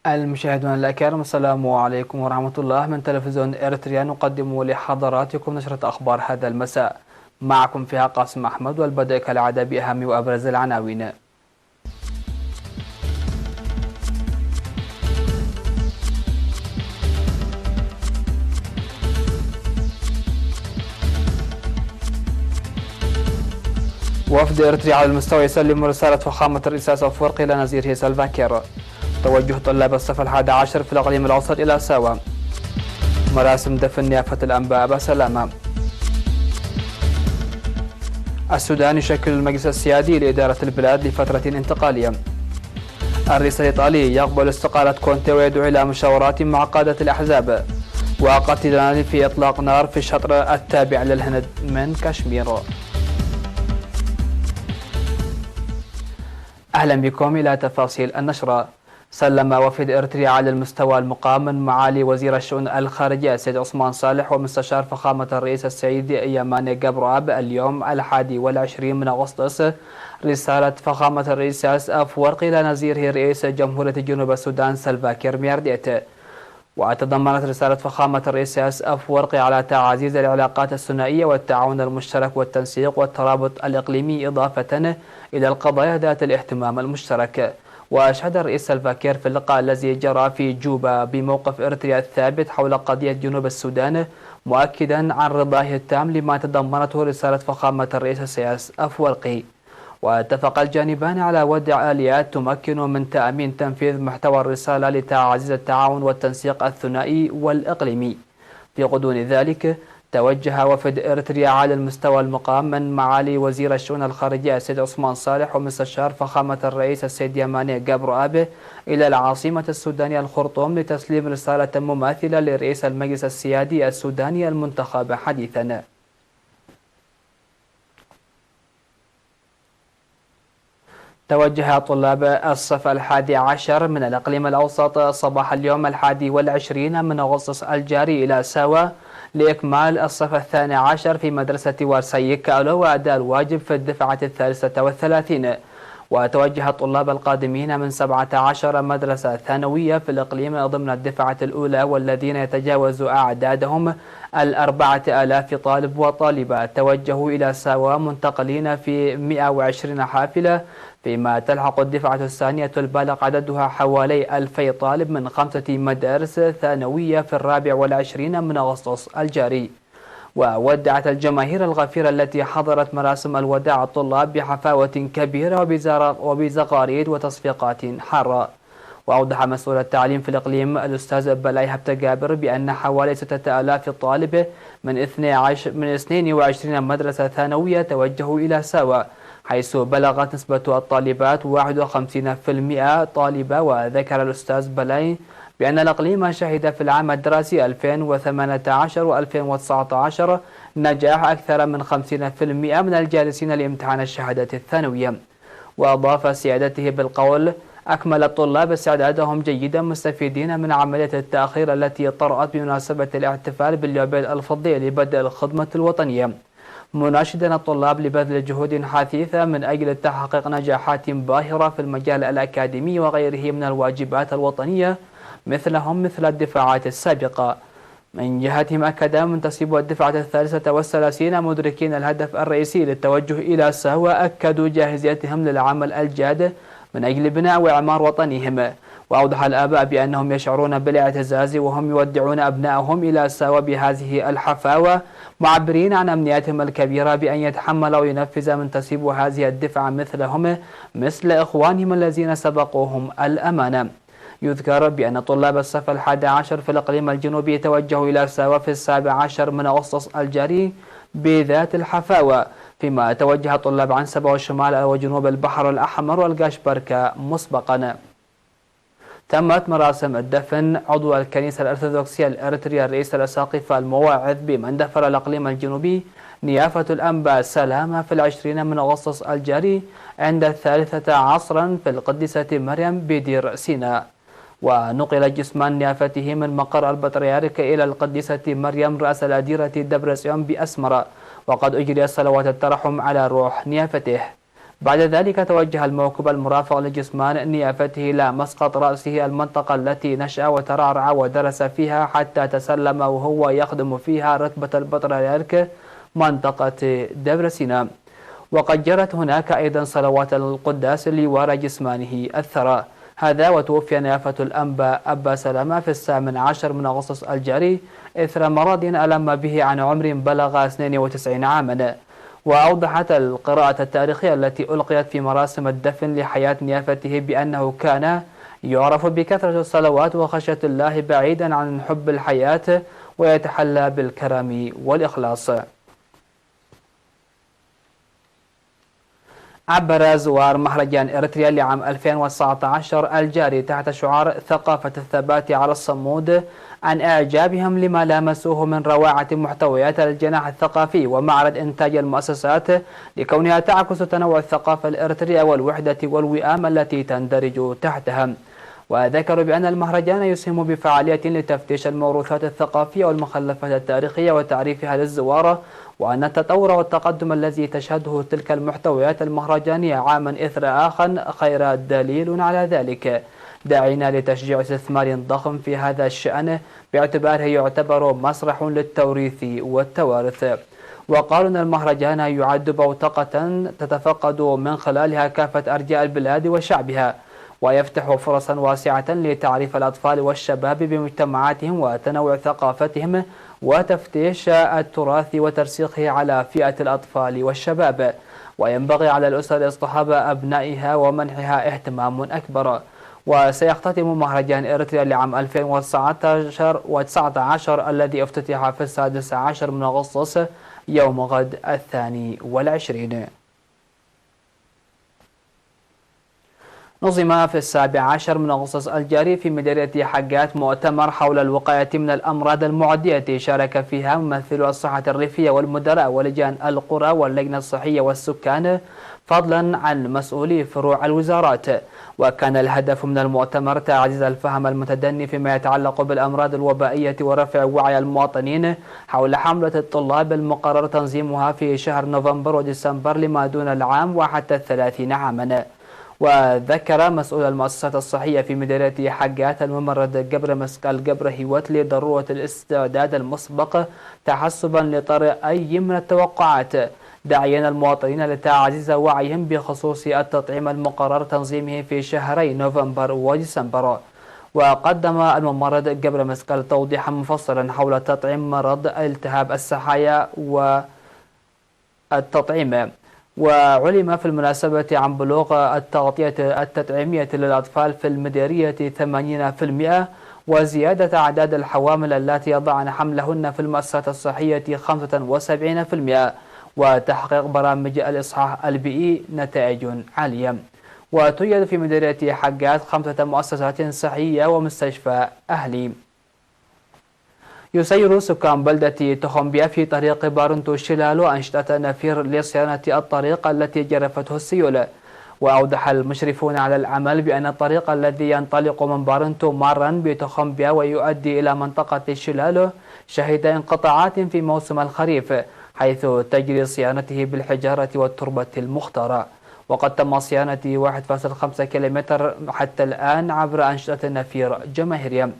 المشاهدون الأكارم، السلام عليكم ورحمة الله. من تلفزيون إريتريا نقدم لحضراتكم نشرة أخبار هذا المساء. معكم فيها قاسم أحمد، والبدء كالعادة بأهم وأبرز العناوين. وفد إريتريا على المستوى يسلم رسالة فخامة الرئيس أفورقي إلى نظيره سلفا كير. توجه طلاب الصف ال11 في الإقليم الأوسط إلى ساوا. مراسم دفن نيافة الأنباء بسلامة. السودان يشكل المجلس السيادي لإدارة البلاد لفترة انتقالية. الرئيس الإيطالي يقبل استقالة كونتي ويدعو إلى مشاورات مع قادة الأحزاب. وقتلان في إطلاق نار في الشطر التابع للهند من كشمير. أهلا بكم إلى تفاصيل النشرة. سلم وفد إريتريا على المستوى المقام من معالي وزير الشؤون الخارجية السيد عثمان صالح ومستشار فخامة الرئيس السيد يماني جابراب اليوم 21 من أغسطس رسالة فخامة الرئيس أفورقي إلى نظيره رئيس جمهورية جنوب السودان سلفا كير ميرديت. وتضمنت رسالة فخامة الرئيس أفورقي على تعزيز العلاقات الثنائية والتعاون المشترك والتنسيق والترابط الإقليمي إضافة إلى القضايا ذات الاهتمام المشترك. وأشاد الرئيس سلفا كير في اللقاء الذي جرى في جوبا بموقف إريتريا الثابت حول قضية جنوب السودان، مؤكدا عن رضاه التام لما تضمنته رسالة فخامة الرئيس السياس أفورقي. واتفق الجانبان على وضع آليات تمكن من تأمين تنفيذ محتوى الرسالة لتعزيز التعاون والتنسيق الثنائي والإقليمي. في غضون ذلك توجه وفد إريتريا على المستوى المقام من معالي وزير الشؤون الخارجية السيد عثمان صالح ومستشار فخامة الرئيس السيد يماني جابراب إلى العاصمة السودانية الخرطوم لتسليم رسالة مماثلة لرئيس المجلس السيادي السوداني المنتخب حديثا. توجه طلاب الصف ال11 من الإقليم الأوسط صباح اليوم 21 من أغسطس الجاري إلى ساوا لإكمال الصف ال12 في مدرسة وارساي كالو وأداء الواجب في الدفعة ال33. وتوجه الطلاب القادمين من 17 مدرسة ثانوية في الإقليم ضمن الدفعة الأولى والذين يتجاوز أعدادهم 4000 طالب وطالبة توجهوا إلى ساوا منتقلين في 120 حافلة، فيما تلحق الدفعة الثانية البالغ عددها حوالي 2000 طالب من 5 مدارس ثانوية في 24 من أغسطس الجاري. وودعت الجماهير الغفيرة التي حضرت مراسم الوداع الطلاب بحفاوة كبيرة وبزغاريد وتصفيقات حارة. وأوضح مسؤول التعليم في الإقليم الأستاذ بلاي هبت جابر بأن حوالي 6000 طالب من 22 مدرسة ثانوية توجهوا إلى ساوا، حيث بلغت نسبة الطالبات 51% طالبة. وذكر الأستاذ بلاي بأن الإقليم شهد في العام الدراسي 2018 و2019 نجاح أكثر من 50% من الجالسين لامتحان الشهادة الثانوية. وأضاف سيادته بالقول: أكمل الطلاب استعدادهم جيدا مستفيدين من عملية التأخير التي طرأت بمناسبة الاحتفال باليوبيل الفضي لبدء الخدمة الوطنية، مناشدا الطلاب لبذل جهود حثيثة من أجل تحقيق نجاحات باهرة في المجال الأكاديمي وغيره من الواجبات الوطنية مثل الدفاعات السابقة. من جهتهم أكد منتسبو الدفعة ال33 مدركين الهدف الرئيسي للتوجه إلى ساوا أكدوا جاهزيتهم للعمل الجاد من أجل بناء وإعمار وطنهم. وأوضح الآباء بأنهم يشعرون بالاعتزاز وهم يودعون أبنائهم إلى ساوا بهذه الحفاوة، معبرين عن أمنيتهم الكبيرة بأن يتحمل وينفذ منتسبو هذه الدفعة مثل إخوانهم الذين سبقوهم الأمانة. يذكر بأن طلاب الصف ال11 في الإقليم الجنوبي توجهوا إلى ساوا في 17 من أغسطس الجاري بذات الحفاوة، فيما توجه طلاب عن سبا وشمال وجنوب البحر الأحمر والقاشبركة مسبقا. تمت مراسم الدفن عضو الكنيسة الأرثوذكسية الإريترية الرئيس الأساقفة المواعظ بمندفر الإقليم الجنوبي نيافة الأنباء سلامة في 20 من أغسطس الجاري عند 3 عصرا في القديسة مريم بدير سيناء. ونقل جثمان نيافته من مقر البطريرك إلى القديسة مريم رأس الأديرة دبرسيون بأسمرة، وقد أجري صلوات الترحم على روح نيافته. بعد ذلك توجه الموكب المرافق لجسمان نيافته إلى مسقط رأسه، المنطقة التي نشأ وترعرع ودرس فيها حتى تسلم وهو يخدم فيها رتبة البطريرك منطقة دبر سيناء. وقد جرت هناك أيضا صلوات القداس لوراء جسمانه الثرى هذا. وتوفي نيافة الأنبا أبا سلامة في 18 من أغسطس الجاري إثر مرض ألم به عن عمر بلغ 92 عاما. وأوضحت القراءة التاريخية التي ألقيت في مراسم الدفن لحياة نيافته بأنه كان يعرف بكثرة الصلوات وخشية الله بعيدا عن حب الحياة، ويتحلى بالكرم والإخلاص. عبر زوار مهرجان إريتريا لعام 2019 الجاري تحت شعار ثقافة الثبات على الصمود عن إعجابهم لما لامسوه من روعة محتويات الجناح الثقافي ومعرض إنتاج المؤسسات، لكونها تعكس تنوع الثقافة الإريترية والوحدة والوئام التي تندرج تحتها. وذكروا بأن المهرجان يسهم بفعالية لتفتيش الموروثات الثقافية والمخلفات التاريخية وتعريفها للزوار، وأن التطور والتقدم الذي تشهده تلك المحتويات المهرجانية عاما إثر آخر خير دليل على ذلك، داعين لتشجيع استثمار ضخم في هذا الشأن باعتباره يعتبر مسرح للتوريث والتوارث. وقالوا أن المهرجان يعد بوتقة تتفقد من خلالها كافة أرجاء البلاد وشعبها، ويفتح فرصا واسعة لتعريف الأطفال والشباب بمجتمعاتهم وتنوع ثقافتهم وتفتيش التراث وترسيخه على فئة الأطفال والشباب. وينبغي على الأسر اصطحاب أبنائها ومنحها اهتمام أكبر. وسيختتم مهرجان إريتريا لعام 2019 الذي افتتح في 16 من أغسطس يوم غد 22. نظم في 17 من أغسطس الجاري في مديرية حقات مؤتمر حول الوقاية من الأمراض المعدية، شارك فيها ممثلو الصحة الريفية والمدراء ولجان القرى واللجنة الصحية والسكان، فضلا عن مسؤولي فروع الوزارات. وكان الهدف من المؤتمر تعزيز الفهم المتدني فيما يتعلق بالأمراض الوبائية ورفع وعي المواطنين حول حملة الطلاب المقرر تنظيمها في شهر نوفمبر وديسمبر لما دون العام وحتى 30 عاما. وذكر مسؤول المؤسسات الصحية في مديرية حقات الممرض جبر مسكال جبر هيوت لضرورة الاستعداد المسبق تحسبا لطرح أي من التوقعات، داعيا المواطنين لتعزيز وعيهم بخصوص التطعيم المقرر تنظيمه في شهري نوفمبر وديسمبر. وقدم الممرض جبر مسكال توضيحا مفصلا حول تطعيم مرض التهاب السحايا والتطعيم. وعلم في المناسبة عن بلوغ التغطية التطعيمية للأطفال في المديرية 80%، وزيادة أعداد الحوامل اللاتي يضعن حملهن في المؤسسات الصحية 75%، وتحقيق برامج الإصحاح البيئي نتائج عالية. وتوجد في مديرية حقات 5 مؤسسات صحية ومستشفى أهلي. يسير سكان بلدة تخمبيا في طريق بارنتو شلالو أنشطة نفير لصيانة الطريق التي جرفته السيول. وأوضح المشرفون على العمل بأن الطريق الذي ينطلق من بارنتو مارا بتخمبيا ويؤدي إلى منطقة شلالو شهد انقطاعات في موسم الخريف، حيث تجري صيانته بالحجارة والتربة المختارة. وقد تم صيانة 1.5 كيلومتر حتى الآن عبر أنشطة نفير جماهيرية.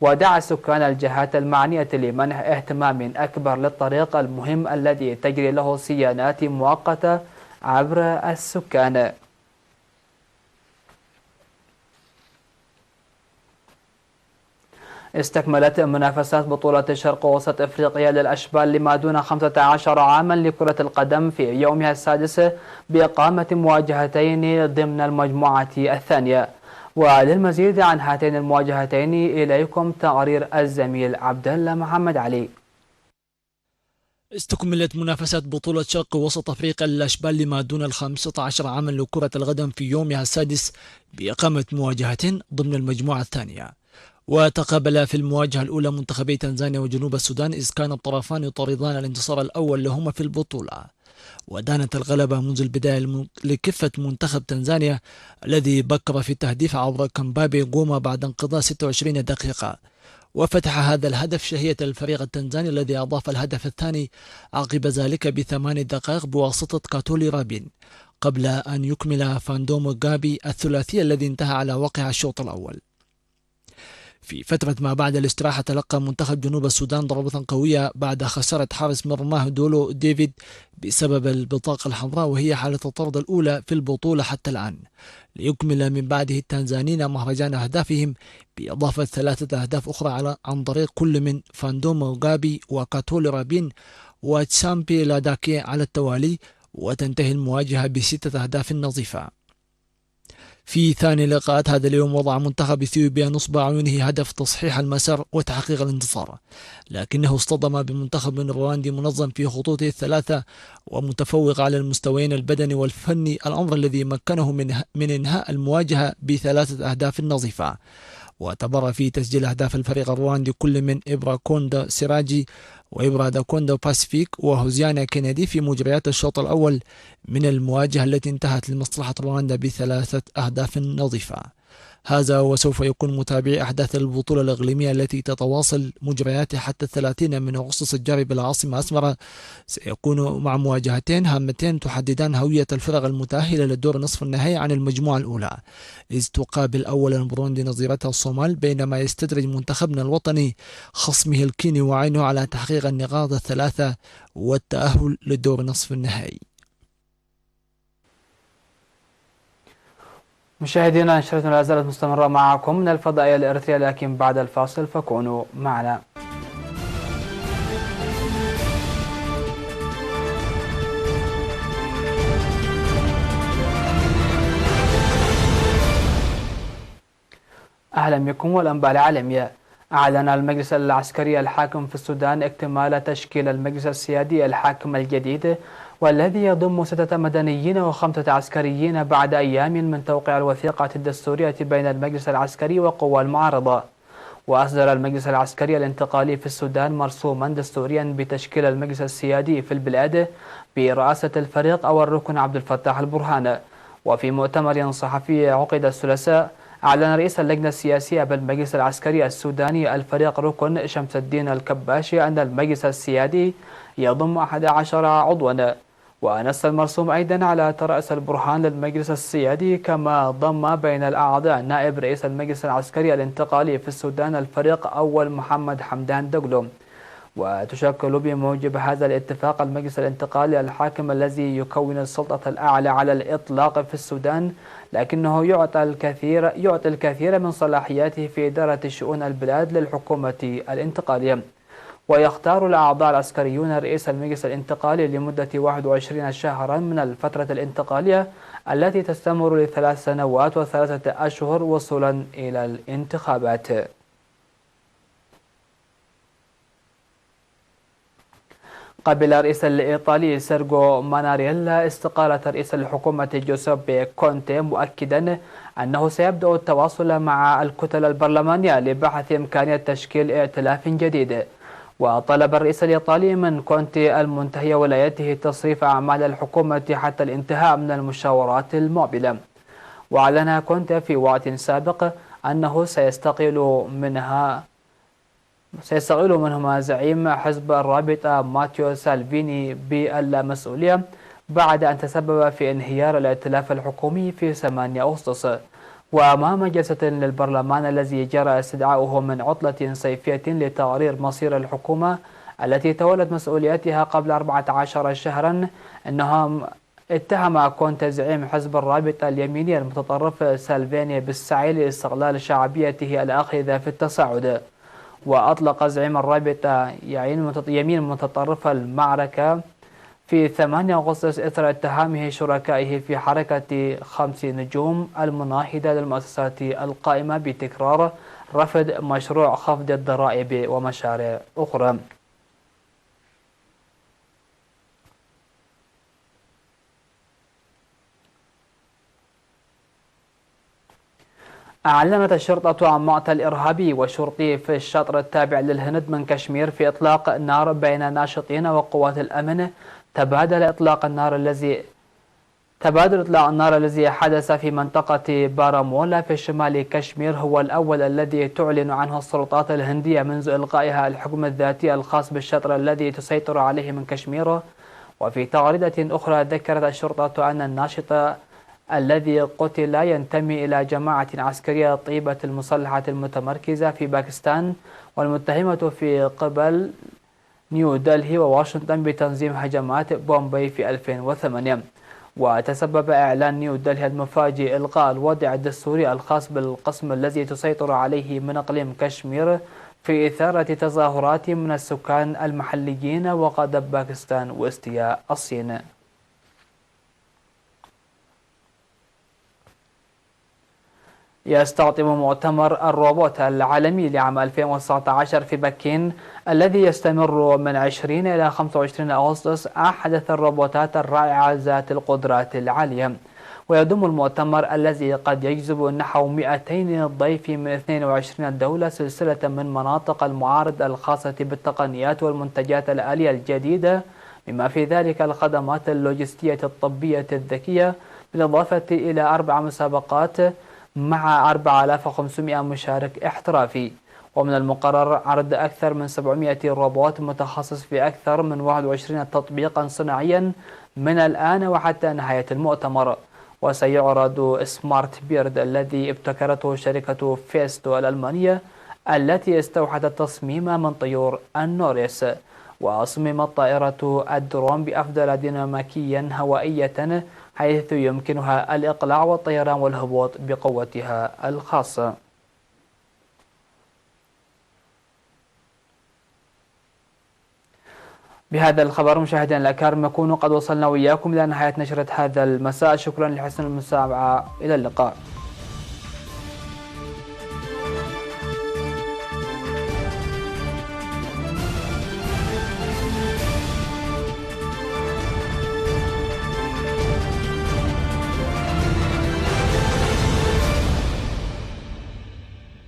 ودعا سكان الجهات المعنية لمنح اهتمام أكبر للطريق المهم الذي تجري له صيانات مؤقتة عبر السكان. استكملت منافسات بطولة شرق وسط أفريقيا للأشبال لما دون 15 عاما لكرة القدم في يومها السادس بإقامة مواجهتين ضمن المجموعة الثانية. وللمزيد عن هاتين المواجهتين إليكم تقرير الزميل عبد الله محمد علي. استكملت منافسات بطولة شرق وسط أفريقيا للأشبال لما دون 15 عاما لكرة القدم في يومها السادس بإقامة مواجهتين ضمن المجموعة الثانية. وتقابل في المواجهة الأولى منتخبي تنزانيا وجنوب السودان، إذ كان الطرفان يطاردان الانتصار الأول لهما في البطولة. ودانت الغلبة منذ البداية لكفة منتخب تنزانيا الذي بكر في التهديف عبر كمبابي غوما بعد انقضاء 26 دقيقة، وفتح هذا الهدف شهية الفريق التنزاني الذي أضاف الهدف الثاني عقب ذلك ب8 دقائق بواسطة كاتولي رابين. قبل أن يكمل فاندوم غابي الثلاثي الذي انتهى على وقع الشوط الأول. في فترة ما بعد الاستراحة تلقى منتخب جنوب السودان ضربة قوية بعد خسارة حارس مرماه دولو ديفيد بسبب البطاقة الحمراء، وهي حالة الطرد الأولى في البطولة حتى الآن، ليكمل من بعده التنزانيين مهرجان أهدافهم بإضافة 3 أهداف أخرى عن طريق كل من فاندوم غابي وكاتولي رابين وتسامبي لاداكي على التوالي، وتنتهي المواجهة ب6 أهداف نظيفة. في ثاني لقاءات هذا اليوم وضع منتخب إثيوبيا نصب عيونه هدف تصحيح المسار وتحقيق الانتصار، لكنه اصطدم بمنتخب رواندي منظم في خطوطه الثلاثة ومتفوق على المستويين البدني والفني، الأمر الذي مكنه من إنهاء المواجهة ب3 أهداف نظيفة. واعتبر في تسجيل أهداف الفريق الرواندي كل من إبرا كوندا سيراجي وإبرا دا كوندا باسفيك وهوزيانا كينيدي في مجريات الشوط الأول من المواجهة التي انتهت لمصلحة رواندا ب3 أهداف نظيفة. هذا وسوف يكون متابعي أحداث البطولة الإقليمية التي تتواصل مجرياتها حتى 30 من أغسطس الجاري بالعاصمة أسمرة، سيكون مع مواجهتين هامتين تحددان هوية الفرق المتأهلة للدور نصف النهائي عن المجموعة الأولى، إذ تقابل أولا بوروندي نظيرتها الصومال، بينما يستدرج منتخبنا الوطني خصمه الكيني وعينه على تحقيق النقاط ال3 والتأهل للدور نصف النهائي. مشاهدينا، نشرتنا لا زالت مستمرة معكم من الفضائية الإريترية، لكن بعد الفاصل فكونوا معنا. أهلا بكم والأنباء العالمية. أعلن المجلس العسكري الحاكم في السودان اكتمال تشكيل المجلس السيادي الحاكم الجديد، والذي يضم 6 مدنيين و5 عسكريين بعد أيام من توقيع الوثيقة الدستورية بين المجلس العسكري وقوى المعارضة. وأصدر المجلس العسكري الانتقالي في السودان مرسوما دستوريا بتشكيل المجلس السيادي في البلاد برئاسة الفريق أو الركن عبد الفتاح البرهان. وفي مؤتمر صحفي عقد الثلاثاء، أعلن رئيس اللجنة السياسية بالمجلس العسكري السوداني الفريق ركن شمس الدين الكباشي أن المجلس السيادي يضم 11 عضوا. ونص المرسوم أيضا على ترأس البرهان للمجلس السيادي، كما ضم بين الأعضاء نائب رئيس المجلس العسكري الانتقالي في السودان الفريق أول محمد حمدان دقلو. وتشكل بموجب هذا الاتفاق المجلس الانتقالي الحاكم الذي يكون السلطة الأعلى على الإطلاق في السودان، لكنه يعطي الكثير من صلاحياته في إدارة شؤون البلاد للحكومة الانتقالية. ويختار الأعضاء العسكريون رئيس المجلس الانتقالي لمدة 21 شهرا من الفترة الانتقالية التي تستمر ل3 سنوات و3 أشهر وصولا إلى الانتخابات. قبل الرئيس الإيطالي سيرجيو ماناريلا استقالة رئيس الحكومة جوزيبي كونتي، مؤكدا أنه سيبدأ التواصل مع الكتل البرلمانية لبحث إمكانية تشكيل ائتلاف جديد. وطلب الرئيس الإيطالي من كونتي المنتهي ولايته تصريف أعمال الحكومة حتى الانتهاء من المشاورات المقبلة. وأعلن كونتي في وقت سابق أنه سيستقيل منهما زعيم حزب الرابطة ماتيو سالفيني بالمسؤولية بعد أن تسبب في انهيار الائتلاف الحكومي في 8 أغسطس. وأمام جلسة للبرلمان الذي جرى استدعاؤه من عطلة صيفية لتقرير مصير الحكومة التي تولت مسؤولياتها قبل 14 شهرا، أنهم اتهم كونتي زعيم حزب الرابطة اليميني المتطرف سالفيني بالسعي لاستغلال شعبيته الآخذة في التصاعد. وأطلق زعيم الرابطة يمين متطرف المعركة في 8 أغسطس إثر اتهامه شركائه في حركة 5 نجوم المناهضة للمؤسسات القائمة بتكرار رفض مشروع خفض الضرائب ومشاريع أخرى. أعلنت الشرطة عن مقتل إرهابي وشرطي في الشطر التابع للهند من كشمير في إطلاق نار بين ناشطين وقوات الأمن. تبادل إطلاق النار الذي حدث في منطقة بارامولا في شمال كشمير هو الأول الذي تعلن عنه السلطات الهندية منذ إلغائها الحكم الذاتي الخاص بالشطر الذي تسيطر عليه من كشمير. وفي تغريدة أخرى ذكرت الشرطة أن الناشط الذي قتل ينتمي إلى جماعة عسكرية طيبة المسلحة المتمركزة في باكستان، والمتهمة في قبل نيودلهي وواشنطن بتنظيم هجمات بومبي في 2008. وتسبب إعلان نيودلهي المفاجئ إلغاء الوضع الدستوري الخاص بالقسم الذي تسيطر عليه من إقليم كشمير في إثارة تظاهرات من السكان المحليين وغضب باكستان واستياء الصين. يستعطب مؤتمر الروبوت العالمي لعام 2019 في بكين الذي يستمر من 20 إلى 25 أغسطس أحدث الروبوتات الرائعة ذات القدرات العالية. ويضم المؤتمر الذي قد يجذب نحو 200 ضيف من 22 دولة سلسلة من مناطق المعارض الخاصة بالتقنيات والمنتجات الآلية الجديدة، بما في ذلك الخدمات اللوجستية الطبية الذكية، بالإضافة إلى 4 مسابقات مع 4500 مشارك احترافي. ومن المقرر عرض أكثر من 700 روبوت متخصص في أكثر من 21 تطبيقا صناعيا من الآن وحتى نهاية المؤتمر. وسيعرض سمارت بيرد الذي ابتكرته شركة فيستو الألمانية التي استوحت التصميم من طيور النوريس. وصممت طائرة الدرون بأفضل ديناميكيا هوائية، حيث يمكنها الإقلاع والطيران والهبوط بقوتها الخاصة. بهذا الخبر مشاهدينا الأكارم نكون قد وصلنا وإياكم إلى نهاية نشرة هذا المساء. شكرا لحسن المتابعة، إلى اللقاء.